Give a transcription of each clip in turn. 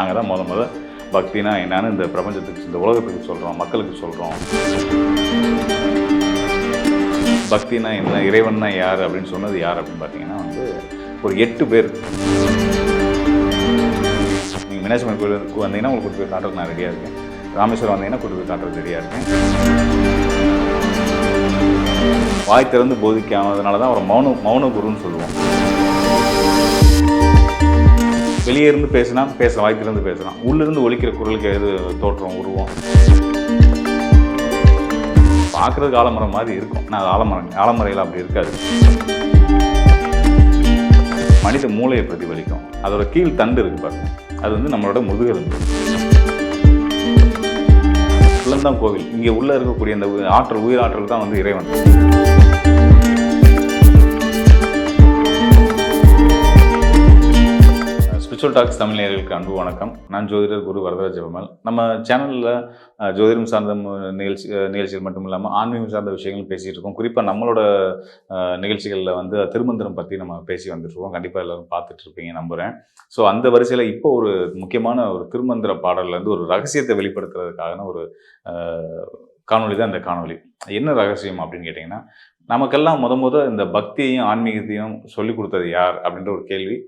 நாங்கள் தான் முத பக்தினா என்னன்னு இந்த பிரபஞ்சத்துக்கு, இந்த உலகத்துக்கு சொல்கிறோம், மக்களுக்கு சொல்கிறோம். பக்தினா என்ன, இறைவன்னா யார் அப்படின்னு சொன்னது யார் அப்படின்னு பார்த்தீங்கன்னா ஒரு 8 பேர். நீங்கள் மீனாட்சி அம்மன் கோயிலுக்கு வந்தீங்கன்னா உங்களுக்கு கூட்டு போய் காட்டுறதுக்கு நான் ரெடியாக இருக்கேன். ராமேஸ்வரம் வந்தீங்கன்னா கூட்டு போய் காட்டுறதுக்கு ரெடியாக இருக்கேன். வாய் திறந்து போதிக்காமதுனால தான் அவர் மௌன குருன்னு சொல்லுவோம். வெளியே இருந்து பேசினா பேசலாம், வாய் திறந்து பேசலாம். உள்ளிருந்து ஒலிக்கிற குரலுக்கு எது தோற்றம், உருவம். பார்க்குறதுக்கு ஆலமரம் மாதிரி இருக்கும். நான் ஆலமரையில் அப்படி இருக்காது. மனித மூளையை பிரதிபலிக்கும். அதோட கீழ் தண்டு இருக்கு பாருங்க, அது நம்மளோட முதுகெலும்பு. தான் கோவில். இங்கே உள்ள இருக்கக்கூடிய இந்த ஆற்றல், உயிராற்றல் தான் இறைவன். ஸ்பிரிச்சுவல் டாக்ஸ் தமிழ் நேயர்களுக்கு அன்பு வணக்கம். நான் ஜோதிடர் குரு வரதராஜ பெருமாள். நம்ம சேனலில் ஜோதிடம் சார்ந்த நிகழ்ச்சிகள் மட்டும் இல்லாமல் ஆன்மீகம் சார்ந்த விஷயங்கள் பேசிகிட்டு இருக்கோம். குறிப்பாக நம்மளோட நிகழ்ச்சிகளில் திருமந்திரம் பற்றி நம்ம பேசி வந்துட்டுருக்கோம். கண்டிப்பாக எல்லோரும் பார்த்துட்டு இருப்பீங்க நம்புகிறேன். ஸோ அந்த வரிசையில் இப்போ ஒரு முக்கியமான ஒரு திருமந்திர பாடல்லேருந்து ஒரு ரகசியத்தை வெளிப்படுத்துறதுக்கான ஒரு காணொலி தான் இந்த காணொலி. என்ன ரகசியம் அப்படின்னு கேட்டிங்கன்னா, நமக்கெல்லாம் முத இந்த பக்தியையும் ஆன்மீகத்தையும் சொல்லிக் கொடுத்தது யார் அப்படின்ற ஒரு கேள்வி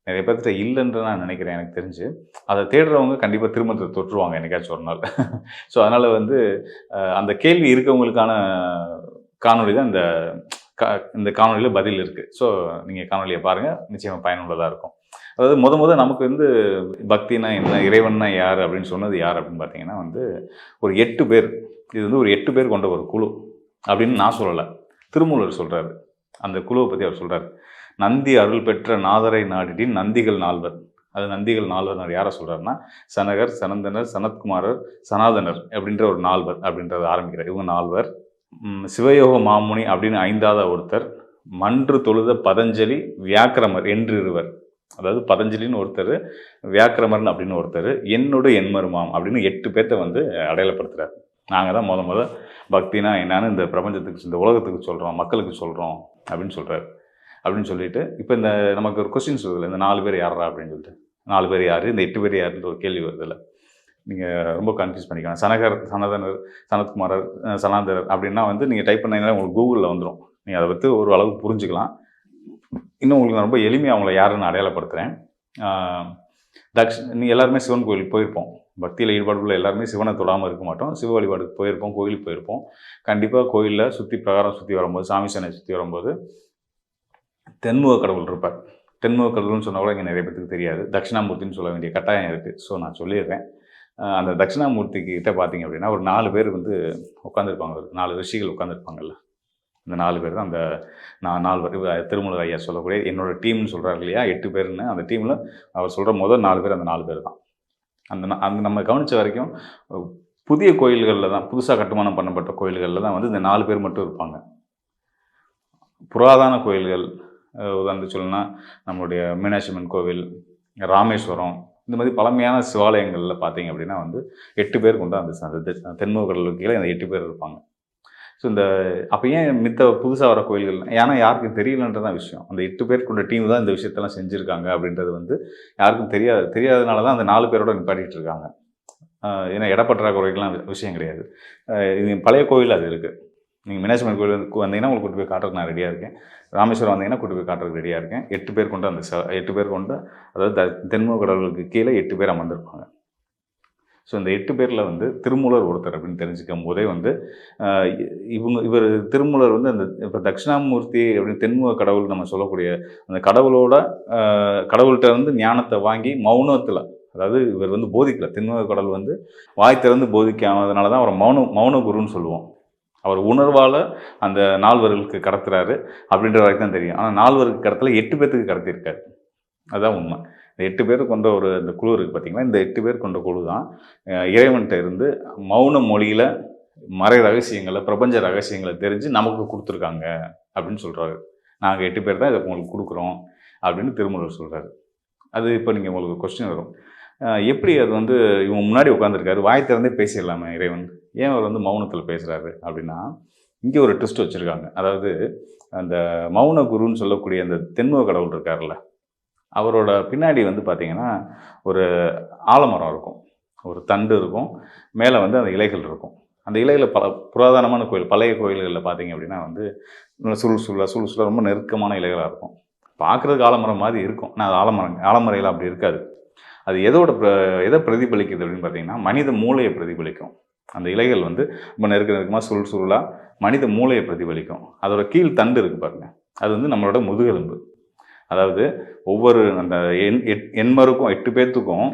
நிறைய பேர்கிட்ட இல்லைன்ற நான் நினைக்கிறேன். எனக்கு தெரிஞ்சு அதை தேடுறவங்க கண்டிப்பாக திருமணத்தை தொற்றுவாங்க என்னைக்காச்சும் ஒரு நாள். ஸோ அதனால் அந்த கேள்வி இருக்கவங்களுக்கான காணொலி தான் இந்த காணொலியில் பதில் இருக்குது. ஸோ நீங்கள் காணொலியை பாருங்கள், நிச்சயமாக பயனுள்ளதாக இருக்கும். அதாவது முத நமக்கு பக்தினா என்ன, இறைவன்னா யார் அப்படின்னு சொன்னது யார் அப்படின்னு பார்த்தீங்கன்னா ஒரு 8 பேர். இது ஒரு 8 பேர் கொண்ட ஒரு குழு அப்படின்னு நான் சொல்லலை, திருமூலர் சொல்கிறாரு. அந்த குழுவை பற்றி அவர் சொல்கிறார். நந்தி அருள் பெற்ற நாதரை நாடிடின் நந்திகள் நால்வர். அது நந்திகள் நால்வர் யாரை சொல்கிறாருன்னா, சனகர், சனந்தனர், சனத்குமாரர், சனாதனர் அப்படின்ற ஒரு 4 அப்படின்றத ஆரம்பிக்கிறார். இவங்க 4. சிவயோக மாமுனி அப்படின்னு 5வது ஒருத்தர். மன்று தொழுத பதஞ்சலி, வியாக்கிரமர் என்று 2. அதாவது பதஞ்சலின்னு ஒருத்தர், வியாக்கிரமர்னு அப்படின்னு ஒருத்தர், என்னோட என்மருமாம் அப்படின்னு 8 பேர்த்த அடையாளப்படுத்துகிறார். நாங்கள் தான் முத பக்தினா என்னன்னு இந்த பிரபஞ்சத்துக்கு, இந்த உலகத்துக்கு சொல்கிறோம், மக்களுக்கு சொல்கிறோம் அப்படின்னு சொல்கிறார். அப்படின்னு சொல்லிட்டு இப்போ நமக்கு ஒரு கொஸ்டின்ஸ் வருதில்ல, இந்த 4 பேர் யாரா அப்படின்னு சொல்லிட்டு. 4 பேர் யார், இந்த 8 பேர் யாருன்ற ஒரு கேள்வி வருதில்ல. நீங்கள் ரொம்ப கன்ஃபியூஸ் பண்ணிக்கலாம். சனகர், சனதனர், சனத்குமாரர், சனாதனர் அப்படின்னா நீங்கள் டைப் பண்ணிங்கன்னா உங்களுக்கு கூகுளில் வந்துடும். நீங்கள் அதை பற்றி ஒரு அளவுக்கு புரிஞ்சுக்கலாம். இன்னும் உங்களுக்கு நான் ரொம்ப எளிமையாக அவங்கள யாருன்னு அடையாளப்படுத்துகிறேன். நீங்கள் எல்லாருமே சிவன் கோயிலுக்கு போயிருப்போம். பக்தியில் ஈடுபாடுள்ள எல்லாருமே சிவனை தொடாமல் இருக்க மாட்டோம். சிவ வழிபாடுக்கு போயிருப்போம், கோயிலுக்கு போயிருப்போம். கண்டிப்பாக கோயிலில் பிரகாரம் சுற்றி வரும்போது, சாமி சேனை சுற்றி வரும்போது தென்முக கடவுள் இருப்பார். தென்முக கடவுள்னு சொன்னால் கூட இங்கே நிறைய பேருக்கு தெரியாது. தட்சிணாமூர்த்தின்னு சொல்ல வேண்டிய கட்டாயம் இருக்குது. ஸோ நான் சொல்லிடுறேன். அந்த தட்சிணாமூர்த்தி கிட்ட பார்த்தீங்க அப்படின்னா ஒரு 4 பேர் உட்காந்துருப்பாங்க. 4 ரிஷிகள் உட்காந்துருப்பாங்கல்ல. இந்த 4 பேர் தான் அந்த 4 பேர். திருமூலர் ஐயா சொல்லக்கூடிய என்னோடய டீம்னு சொல்கிறார் இல்லையா, 8 பேர்னு. அந்த டீமில் அவர் சொல்கிற முதல் 4 பேர் அந்த 4 பேர் தான். அந்த நம்ம கவனித்த வரைக்கும் புதிய கோயில்களில் தான், புதுசாக கட்டுமானம் பண்ணப்பட்ட கோயில்களில் தான் இந்த 4 பேர் மட்டும் இருப்பாங்க. புராதன கோயில்கள் உதாரணத்துக்கு சொல்லணும்னா நம்மளுடைய மீனாட்சி அம்மன் கோவில், ராமேஸ்வரம், இந்த மாதிரி பழமையான சிவாலயங்களில் பார்த்தீங்க அப்படின்னா 8 பேர் கொண்டு அந்த தென்முக கடலுக்கு கீழே இந்த 8 பேர் இருப்பாங்க. ஸோ அப்போ ஏன் புதுசாக வர கோயில்கள், ஏன்னா யாருக்கும் தெரியலன்றதான் விஷயம். அந்த 8 பேர் கொண்ட டீம் தான் இந்த விஷயத்தெல்லாம் செஞ்சுருக்காங்க அப்படின்றது யாருக்கும் தெரியாதனால தான் அந்த 4 பேரோட நிப்பாட்டிகிட்டு இருக்காங்க. ஏன்னா இடப்பற்றாக்குறைக்கெலாம் விஷயம் கிடையாது. இது பழைய கோயில் அது இருக்குது. நீங்கள் மீனாட்சி அம்மன் கோயிலுக்கு வந்தீங்கன்னா உங்களுக்கு கூட்டு போய் காட்டுறதுக்கு நான் ரெடியாக இருக்கேன். ராமேஸ்வரம் வந்தீங்கன்னா கூட்டு போய் காட்டுறதுக்கு ரெடியாக இருக்கேன். 8 பேர் கொண்டு 8 பேர் கொண்டு, அதாவது தென்முக கடவுளுக்கு கீழே 8 பேர் அமர்ந்திருப்பாங்க. ஸோ இந்த 8 பேரில் திருமூலர் ஒருத்தர் அப்படின்னு தெரிஞ்சுக்கும் போதே இவர் திருமூலர் அந்த இப்போ தட்சிணாமூர்த்தி அப்படின்னு தென்முக கடவுள் நம்ம சொல்லக்கூடிய அந்த கடவுள்கிட்ட ஞானத்தை வாங்கி மௌனத்தில், அதாவது இவர் போதிக்கல. தென்முக கடவுள் வாய் திறந்து போதிக்காமதுனால தான் அவர் மௌன குருன்னு சொல்லுவோம். அவர் உணர்வால் அந்த 4 கடத்துறாரு அப்படின்ற வரைக்கும் தான் தெரியும். ஆனால் 4 கடத்தல 8 பேர்த்துக்கு கடத்தியிருக்காரு. அதுதான் உண்மை. இந்த 8 பேர் கொண்ட இந்த குழு இருக்குது பார்த்தீங்கன்னா, இந்த 8 பேர் கொண்ட குழு தான் இறைவன்கிட்ட இருந்து மௌன மொழியில் மறை ரகசியங்களை, பிரபஞ்ச ரகசியங்களை தெரிஞ்சு நமக்கு கொடுத்துருக்காங்க அப்படின்னு சொல்கிறாரு. நாங்கள் 8 பேர் தான் இதை உங்களுக்கு கொடுக்குறோம் அப்படின்னு திருமூலர் சொல்கிறாரு. அது இப்போ நீங்கள் உங்களுக்கு கொஸ்டின் வரும், எப்படி அது இவங்க முன்னாடி உட்காந்துருக்காரு, வாய் திறந்தே பேசிடலாமே இறைவன், ஏன் அவர் மௌனத்தில் பேசுகிறாரு அப்படின்னா, இங்கே ஒரு ட்விஸ்ட் வச்சுருக்காங்க. அதாவது அந்த மௌன குருன்னு சொல்லக்கூடிய அந்த தென்முக கடவுள் இருக்கார்ல, அவரோட பின்னாடி வந்து பார்த்தீங்கன்னா, ஒரு ஆலமரம் இருக்கும். ஒரு தண்டு இருக்கும். மேலே வந்து அந்த இலைகள் இருக்கும். அந்த இலையில பல புராதனமான கோயில், பழைய கோயில்களில் பார்த்தீங்க அப்படின்னா வந்து, சுருள் சுருளா ரொம்ப நெருக்கமான இலைகளா இருக்கும். பார்க்குறதுக்கு ஆலமரம் மாரி இருக்கும். ஆனா அது ஆலமர இலை அப்படி இருக்காது. அது எத பிரதிபலிக்குது அப்படின்னு பார்த்தீங்கன்னா, மனித மூளைய பிரதிபலிக்கும். அந்த இலைகள் வந்து ரொம்ப நெருக்கமா சுருளா மனித மூளைய பிரதிபலிக்கும். அதோட கீழ் தண்டு இருக்கு பாருங்க. அது வந்து நம்மளோட முதுகெலும்பு. அதாவது ஒவ்வொரு அந்த எண்மருக்கும் 8 பேத்துக்கும்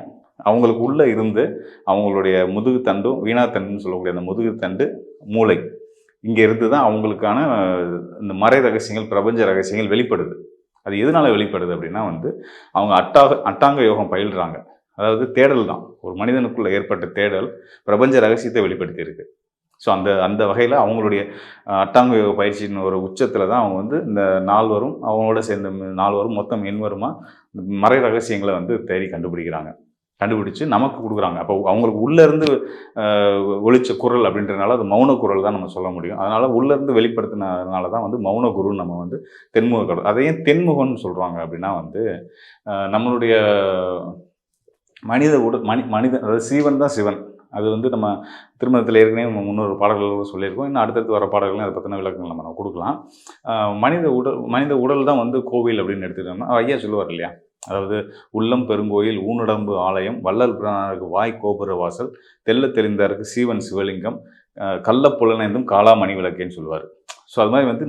அவங்களுக்கு உள்ள இருந்து அவங்களுடைய முதுகு தண்டும் வீணா தண்டுன்னு சொல்லக்கூடிய அந்த முதுகு தண்டு மூளை இங்கே இருந்து தான் அவங்களுக்கான இந்த மறை ரகசியங்கள் பிரபஞ்ச ரகசியங்கள் வெளிப்படுது. அது எதனால வெளிப்படுது அப்படின்னா வந்து அவங்க அட்டாங்க யோகம் பயில்றாங்க. அதாவது தேடல் தான், ஒரு மனிதனுக்குள்ள ஏற்பட்ட தேடல் பிரபஞ்ச ரகசியத்தை வெளிப்படுத்தி இருக்கு. ஸோ அந்த அந்த வகையில் அவங்களுடைய அட்டாங்க யோக பயிற்சியின் ஒரு உச்சத்தில் தான் அவங்க வந்து இந்த நால்வரும் அவங்களோட சேர்ந்த நால்வரும் மொத்தம் எண்வருமா மறை ரகசியங்களை வந்து தேடி கண்டுபிடிச்சு நமக்கு கொடுக்குறாங்க. அப்போ அவங்களுக்கு உள்ளேருந்து ஒழிச்ச குரல் அப்படின்றனால அது மௌன குரல் தான் நம்ம சொல்ல முடியும். அதனால் உள்ளேருந்து வெளிப்படுத்தினதுனால தான் வந்து மௌன குருன்னு நம்ம வந்து தென்முக கடவுள். அதையும் தென்முகம்னு சொல்கிறாங்க அப்படின்னா வந்து நம்மளுடைய மனித உடல் மனிதன், அதாவது சீவன் தான் சிவன். அது வந்து நம்ம திருமணத்தில் ஏற்கனவே நம்ம முன்னொரு பாடல்கள் சொல்லியிருக்கோம். இன்னும் அடுத்தடுத்து வர பாடல்களையும் அதை பற்றின விளக்கங்கள் நம்ம கொடுக்கலாம். மனித உடல் தான் வந்து கோவில் அப்படின்னு எடுத்துக்கிட்டோம்னா ஐயா சொல்லுவார் இல்லையா, அதாவது உள்ளம் பெருங்கோயில், ஊனுடம்பு ஆலயம், வள்ளல் பிரானருக்கு வாய் கோபுர வாசல், தெல்ல தெளிந்தாருக்கு சீவன் சிவலிங்கம், கள்ள புலனைந்தும் காலா மணி விளக்கேன்னு சொல்லுவார். ஸோ அது மாதிரி வந்து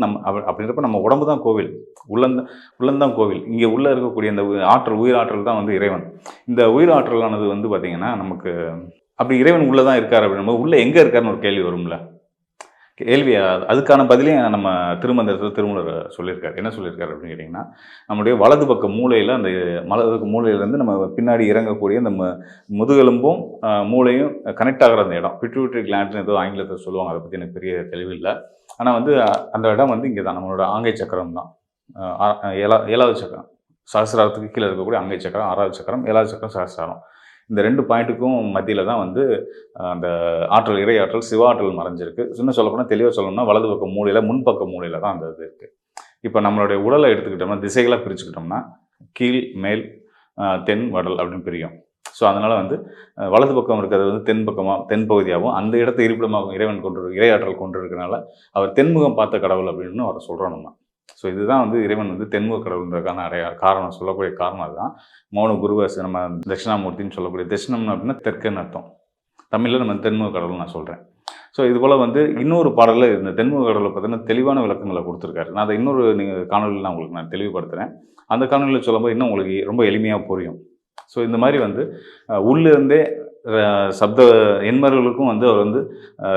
அப்படின்றப்ப நம்ம உடம்பு தான் கோவில், உள்ளந்தான் கோவில். இங்கே உள்ளே இருக்கக்கூடிய இந்த உயிராற்றல் தான் வந்து இறைவன். இந்த உயிராற்றலானது வந்து பார்த்திங்கன்னா நமக்கு அப்படி இறைவன் உள்ளே தான் இருக்கார் அப்படின்னும் உள்ளே எங்கே இருக்காருன்னு ஒரு கேள்வி வரும்ல. அதுக்கான பதிலையும் நம்ம திருமந்திரத்தில் திருமூலர் சொல்லியிருக்காரு. என்ன சொல்லியிருக்காரு அப்படின்னு கேட்டிங்கன்னா, நம்முடைய வலது பக்க மூலையில் அந்த வலது பக்க மூலையிலேருந்து நம்ம பின்னாடி இறங்கக்கூடிய அந்த முதுகெலும்பும் மூளையும் கனெக்ட் ஆகிற அந்த இடம் பிட்யூட்டரி கிளாண்ட்னு ஏதோ ஆங்கிலத்தில் சொல்லுவாங்க. அதை பற்றி எனக்கு பெரிய தெளிவில்லை. ஆனால் வந்து அந்த இடம் வந்து இங்கே தான் நம்மளோட ஆங்கை சக்கரம் தான். 7வது சக்கரம், சகசிராரத்துக்கு கீழே இருக்கக்கூடிய ஆங்கை சக்கரம் 6வது சக்கரம், 7வது சக்கரம் சகசிராரம். இந்த 2 பாயிண்ட்டுக்கும் மத்தியில் தான் வந்து அந்த ஆற்றல், இறை ஆற்றல், சிவ ஆற்றல் மறைஞ்சிருக்கு. இன்னும் சொல்லப்போனால் தெளிவாக சொல்லணும்னா வலது பக்கம் மூலையில், முன்பக்க மூலையில் தான் அந்த இது இருக்குது. இப்போ நம்மளுடைய உடலை எடுத்துக்கிட்டோம்னா திசைகளாக பிரிச்சுக்கிட்டோம்னா கீழ், மேல், தென், வடல் அப்படின்னு பிரியும். ஸோ அதனால் வந்து வலது பக்கம் இருக்கிறது வந்து தென் பகுதியாகவும் அந்த இடத்தை இருப்பிடமாகவும் இறையாற்றல் கொண்டு இருக்கிறனால அவர் தென்முகம் பார்த்த கடவுள் அப்படின்னு அவரை சொல்கிறோம் நம்ம. ஸோ இதுதான் வந்து இறைவன் வந்து தென்முக கடவுள்ன்றதுக்கான காரணம், சொல்லக்கூடிய காரணம் அதுதான். மௌன குருவாசி நம்ம தட்சிணாமூர்த்தின்னு சொல்லக்கூடிய தட்சிணம் அப்படின்னா தெற்குன்னு அர்த்தம். தமிழில் நம்ம தென்முக கடவுள் நான் சொல்கிறேன். ஸோ இது போல் வந்து இன்னொரு பாடலில் இந்த தென்முக கடவுளை பார்த்தீங்கன்னா தெளிவான விளக்கங்களை கொடுத்துருக்காரு. நான் அதை இன்னொரு காணொலியில் நான் உங்களுக்கு நான் தெளிவுபடுத்துகிறேன். அந்த காணொலியில் சொல்லும்போது இன்னும் உங்களுக்கு ரொம்ப எளிமையாக புரியும். ஸோ இந்த மாதிரி வந்து உள்ளிருந்தே சப்த எண்மர்களுக்கும் வந்து அவர் வந்து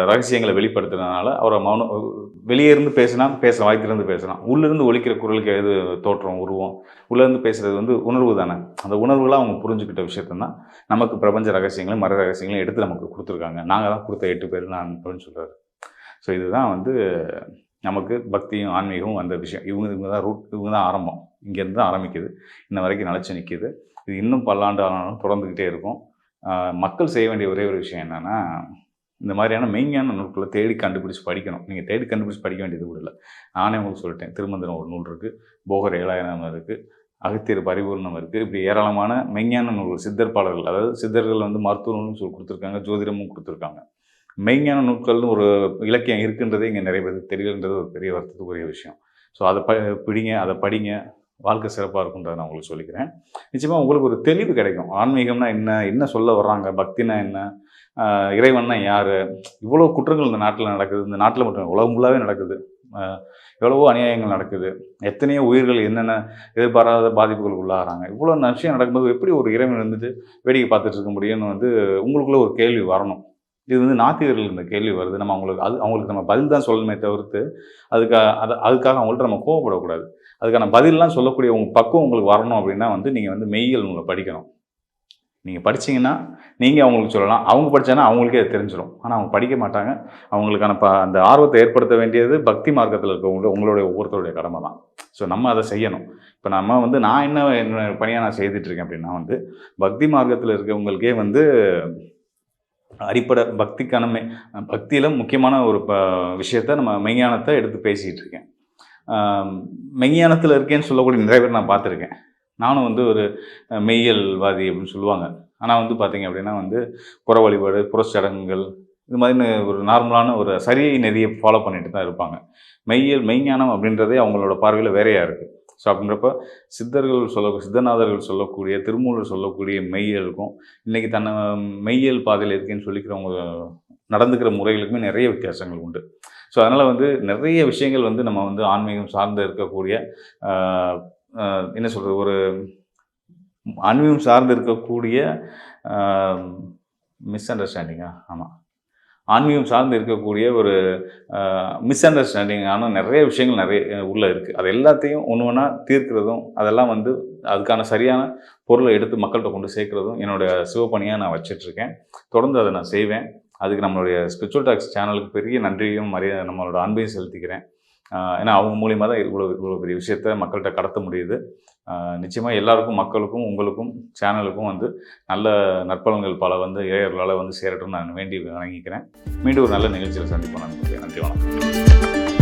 ரகசியங்களை வெளிப்படுத்துறதுனால அவரை வெளியே இருந்து வாய்த்திலிருந்து பேசலாம். உள்ளிருந்து ஒலிக்கிற குரலுக்கு எது தோற்றம், உருவம், உள்ளேருந்து பேசுகிறது வந்து உணர்வு தானே. அந்த உணர்வுலாம் அவங்க புரிஞ்சுக்கிட்ட விஷயத்தான் நமக்கு பிரபஞ்ச ரகசியங்களையும் மர ரகசியங்களையும் எடுத்து நமக்கு கொடுத்துருக்காங்க. நாங்கள் தான் கொடுத்த 8 பேர் நான் அப்படின்னு சொல்கிறாரு. ஸோ இதுதான் வந்து நமக்கு பக்தியும் ஆன்மீகமும் அந்த விஷயம். இவங்க தான் ரூட், இவங்க தான் ஆரம்பம். இங்கேருந்து தான் ஆரம்பிக்குது, இன்ன வரைக்கும் நிலச்சி நிற்கிது. இது இன்னும் பல்லாண்டு ஆனாலும் தொடர்ந்துக்கிட்டே இருக்கும். மக்கள் செய்ய வேண்டிய ஒரே ஒரு விஷயம் என்னென்னா, இந்த மாதிரியான மெய்ஞான நூல்களை தேடி கண்டுபிடிச்சி படிக்கணும். நீங்கள் தேடி கண்டுபிடிச்சி படிக்க வேண்டியது கூட இல்லை. நானே உங்களுக்கு சொல்லிட்டேன், திருமந்திரம் ஒரு நூல் இருக்குது, போகர் 7,000 இருக்குது, அகத்தியர் பரிபூர்ணம் இருக்குது. இப்படி ஏராளமான மெய்ஞான நூல்கள், சித்தர் பாடல்கள், அதாவது சித்தர்கள் வந்து மருத்துவ நூல்னு சொல்லி கொடுத்துருக்காங்க, ஜோதிடமும் கொடுத்துருக்காங்க. மெய்ஞான நூல்கள்னு ஒரு இலக்கியம் இருக்குன்றதே இங்கே நிறைய பேருக்கு தெரியலன்றது ஒரு பெரிய வருத்தத்துக்குரிய விஷயம். ஸோ அதை பிடிங்க, அதை படிங்க, வாழ்க்கை சிறப்பாக இருக்குன்றதை நான் உங்களுக்கு சொல்லிக்கிறேன். நிச்சயமாக உங்களுக்கு ஒரு தெளிவு கிடைக்கும். ஆன்மீகம்னா என்ன சொல்ல வர்றாங்க, பக்தினா என்ன, இறைவன்னா யார், இவ்வளோ குற்றங்கள் இந்த நாட்டில் நடக்குது, இந்த நாட்டில் மட்டும் உலகம் ஃபுல்லாகவே நடக்குது, எவ்வளவோ அநியாயங்கள் நடக்குது, எத்தனையோ உயிர்கள் என்னென்ன எதிர்பாராத பாதிப்புகளுக்கு உள்ளாகிறாங்க. இவ்வளோ விஷயம் நடக்கும்போது எப்படி ஒரு இறைவன் இருந்துட்டு வேடிக்கை பார்த்துட்டு இருக்க முடியும்னு வந்து உங்களுக்குள்ளே ஒரு கேள்வி வரணும். இது வந்து நாத்திகர்கள் இந்த கேள்வி வருது. நம்ம அவங்களுக்கு நம்ம பதில் தான் சொல்லணுமே தவிர்த்து அதுக்காக அவங்கள்ட்ட நம்ம கோவப்படக்கூடாது. அதுக்கான பதிலெலாம் சொல்லக்கூடிய உங்கள் பக்குவம் உங்களுக்கு வரணும் அப்படின்னா வந்து நீங்கள் வந்து மெய்யியல் நூலை படிக்கணும். நீங்கள் படிச்சிங்கன்னா நீங்கள் அவங்களுக்கு சொல்லலாம், அவங்க படித்தாங்கன்னா அவங்களுக்கே அது தெரிஞ்சிடும். ஆனால் அவங்க படிக்க மாட்டாங்க. அவங்களுக்கான அந்த ஆர்வத்தை ஏற்படுத்த வேண்டியது பக்தி மார்க்கத்தில் உங்களுடைய ஒவ்வொருத்தருடைய கடமை தான். ஸோ நம்ம அதை செய்யணும். இப்போ நம்ம வந்து நான் என்ன பணியாக நான் செய்துட்ருக்கேன் அப்படின்னா வந்து பக்தி மார்க்கத்தில் இருக்கவங்களுக்கே வந்து அடிப்படை பக்தியில் முக்கியமான ஒரு விஷயத்தை நம்ம மெய்ஞானத்தை எடுத்து பேசிகிட்டு இருக்கேன். மெய்ஞானத்தில் இருக்கேன்னு சொல்லக்கூடிய நிறைய பேர் நான் பார்த்துருக்கேன். நானும் வந்து ஒரு மெய்யியல்வாதி அப்படின்னு சொல்லுவாங்க. ஆனால் வந்து பார்த்தீங்க அப்படின்னா வந்து புற வழிபாடு, புறச்சடங்குகள் இது மாதிரின்னு ஒரு நார்மலான ஒரு சரிய நெறியை ஃபாலோ பண்ணிட்டு தான் இருப்பாங்க. மெய்ஞானம் அப்படின்றதே அவங்களோட பார்வையில் வேறையா இருக்குது. ஸோ அப்படின்றப்ப சித்தநாதர்கள் சொல்லக்கூடிய, திருமூலர் சொல்லக்கூடிய மெய்யியலுக்கும், இன்றைக்கி தன்னை மெய்யியல் பாதையில் இருக்கேன்னு சொல்லிக்கிறவங்க நடந்துக்கிற முறைகளுக்குமே நிறைய வித்தியாசங்கள் உண்டு. ஸோ அதனால் வந்து நிறைய விஷயங்கள் வந்து நம்ம வந்து ஆன்மீகம் சார்ந்து இருக்கக்கூடிய என்ன சொல்கிறது, ஒரு ஆன்மீகம் சார்ந்து இருக்கக்கூடிய மிஸ் அண்டர்ஸ்டாண்டிங்கா ஆமாம், ஆன்மீகம் சார்ந்து இருக்கக்கூடிய ஒரு மிஸ் அண்டர்ஸ்டாண்டிங்கான நிறைய விஷயங்கள் நிறைய உள்ளே இருக்குது. அது எல்லாத்தையும் ஒன்று ஒன்றா தீர்க்கிறதும், அதெல்லாம் வந்து அதுக்கான சரியான பொருளை எடுத்து மக்கள்கிட்ட கொண்டு சேர்க்குறதும் என்னோடய சிவப்பணியாக நான் வச்சிட்ருக்கேன். தொடர்ந்து அதை நான் செய்வேன். அதுக்கு நம்மளுடைய ஸ்பிரிச்சுவல் டாக்ஸ் சேனலுக்கு பெரிய நன்றியும் நம்மளோட அன்பையும் செலுத்திக்கிறேன். ஏன்னா அவங்க மூலியமாக தான் இவ்வளோ பெரிய விஷயத்த மக்கள்கிட்ட கடத்த முடியுது. நிச்சயமாக எல்லாருக்கும், மக்களுக்கும், உங்களுக்கும், சேனலுக்கும் வந்து நல்ல நற்பலன்கள் பல வந்து இறையர்களால் வந்து சேரட்டும்னு நான் வேண்டி வணங்கிக்கிறேன். மீண்டும் ஒரு நல்ல நிகழ்ச்சியில் சந்திப்போம். நன்றி, வணக்கம்.